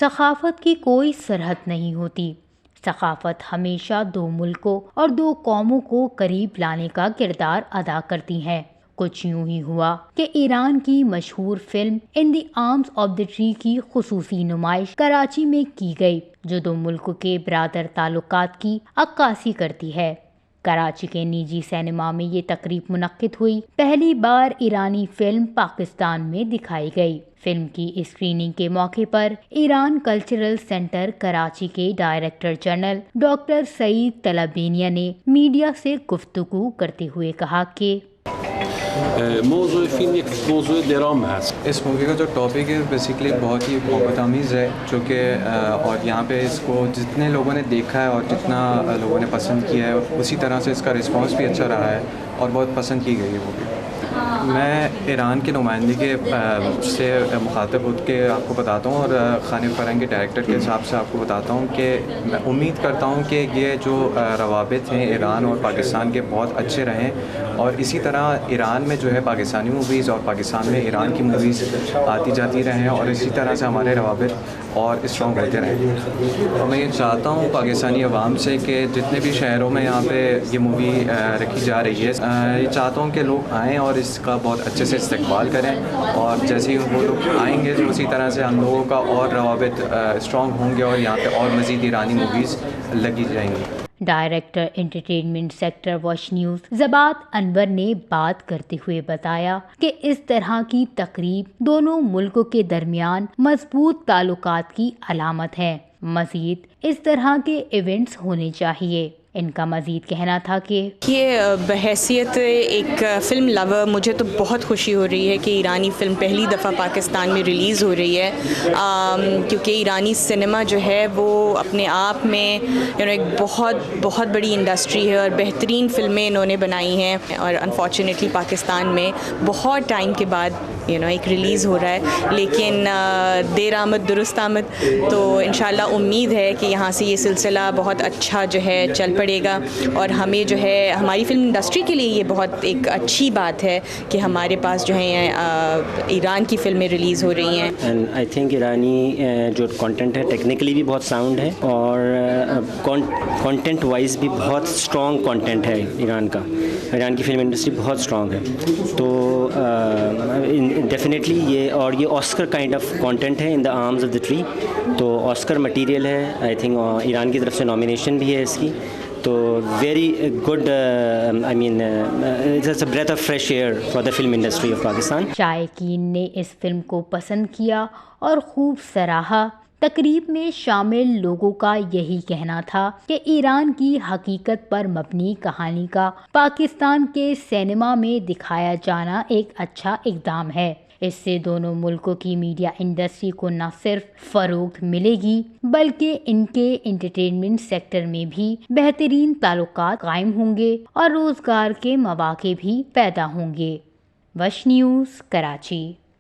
ثقافت کی کوئی سرحد نہیں ہوتی. ثقافت ہمیشہ دو ملکوں اور دو قوموں کو قریب لانے کا کردار ادا کرتی ہے. کچھ یوں ہی ہوا کہ ایران کی مشہور film in the arms of the tree کی خصوصی نمائش کراچی میں کی گئی، جو دو ملکوں کے برادر تعلقات کی عکاسی کرتی ہے. کراچی کے نجی سینما میں یہ تقریب منعقد ہوئی. پہلی بار ایرانی فلم پاکستان میں دکھائی گئی. فلم کی اسکریننگ کے موقع پر ایران کلچرل سینٹر کراچی کے ڈائریکٹر جنرل ڈاکٹر سعید طلبینیا نے میڈیا سے گفتگو کرتے ہوئے کہا کہ موضوع فیلم ایک موضوع درام ہے. اس مووی کا جو ٹاپک ہے بیسیکلی بہت ہی محبت آمیز ہے، جو کہ اور یہاں پہ اس کو جتنے لوگوں نے دیکھا ہے اور جتنا لوگوں نے پسند کیا ہے اسی طرح سے اس کا رسپانس بھی اچھا رہا ہے اور بہت پسند کی گئی ہے مووی. میں ایران کے نمائندگی سے مخاطب ہو کے آپ کو بتاتا ہوں اور خانِ فرہنگ کے ڈائریکٹر کے حساب سے آپ کو بتاتا ہوں کہ میں امید کرتا ہوں کہ یہ جو روابط ہیں ایران اور پاکستان کے بہت اچھے رہیں، اور اسی طرح ایران میں جو ہے پاکستانی موویز اور پاکستان میں ایران کی موویز آتی جاتی رہیں، اور اسی طرح سے ہمارے روابط اور اسٹرانگ رہتے رہیں. اور میں یہ چاہتا ہوں پاکستانی عوام سے کہ جتنے بھی شہروں میں یہاں پہ یہ مووی رکھی جا رہی ہے، یہ چاہتا ہوں کہ لوگ آئیں اور اس کا بہت اچھے سے استقبال کریں، اور جیسے ہی وہ لوگ آئیں گے تو اسی طرح سے ہم لوگوں کا اور روابط اسٹرانگ ہوں گے اور یہاں پہ اور مزید ایرانی موویز لگی جائیں گی. Director entertainment sector watch news زبات انور نے بات کرتے ہوئے بتایا کہ اس طرح کی تقریب دونوں ملکوں کے درمیان مضبوط تعلقات کی علامت ہے. مزید اس طرح کے ایونٹس ہونے چاہیے. ان کا مزید کہنا تھا کہ یہ بحیثیت ایک فلم لور مجھے تو بہت خوشی ہو رہی ہے کہ ایرانی فلم پہلی دفعہ پاکستان میں ریلیز ہو رہی ہے، کیونکہ ایرانی سنیما جو ہے وہ اپنے آپ میں ایک بہت بڑی انڈسٹری ہے اور بہترین فلمیں انہوں نے بنائی ہیں، اور انفارچونیٹلی پاکستان میں بہت ٹائم کے بعد ایک ریلیز ہو رہا ہے. لیکن دیر آمد درست آمد، تو انشاءاللہ امید ہے کہ یہاں سے یہ سلسلہ بہت اچھا جو ہے چل پڑے گا، اور ہمیں جو ہے ہماری فلم انڈسٹری کے لیے یہ بہت ایک اچھی بات ہے کہ ہمارے پاس جو ہے ایران کی فلمیں ریلیز ہو رہی ہیں. اینڈ آئی تھنک ایرانی جو کانٹینٹ ہے ٹیکنیکلی بھی بہت ساؤنڈ ہے، اور کانٹینٹ وائز بھی بہت اسٹرانگ کانٹینٹ ہے ایران کا. ایران کی فلم انڈسٹری بہت اسٹرانگ ہے، تو ڈیفینیٹلی یہ آسکر کائنڈ آف کانٹینٹ ہے ان دا آرمز آف دا ٹری. تو آسکر مٹیریل ہے. آئی تھنک ایران کی طرف سے نامینیشن بھی ہے اس کی. تو very good, I mean it's a breath of fresh air for the film industry of Pakistan. شائقین نے اس فلم کو پسند کیا اور خوب سراہا. تقریب میں شامل لوگوں کا یہی کہنا تھا کہ ایران کی حقیقت پر مبنی کہانی کا پاکستان کے سینما میں دکھایا جانا ایک اچھا اقدام ہے. اس سے دونوں ملکوں کی میڈیا انڈسٹری کو نہ صرف فروغ ملے گی بلکہ ان کے انٹرٹینمنٹ سیکٹر میں بھی بہترین تعلقات قائم ہوں گے اور روزگار کے مواقع بھی پیدا ہوں گے. وش نیوز، کراچی.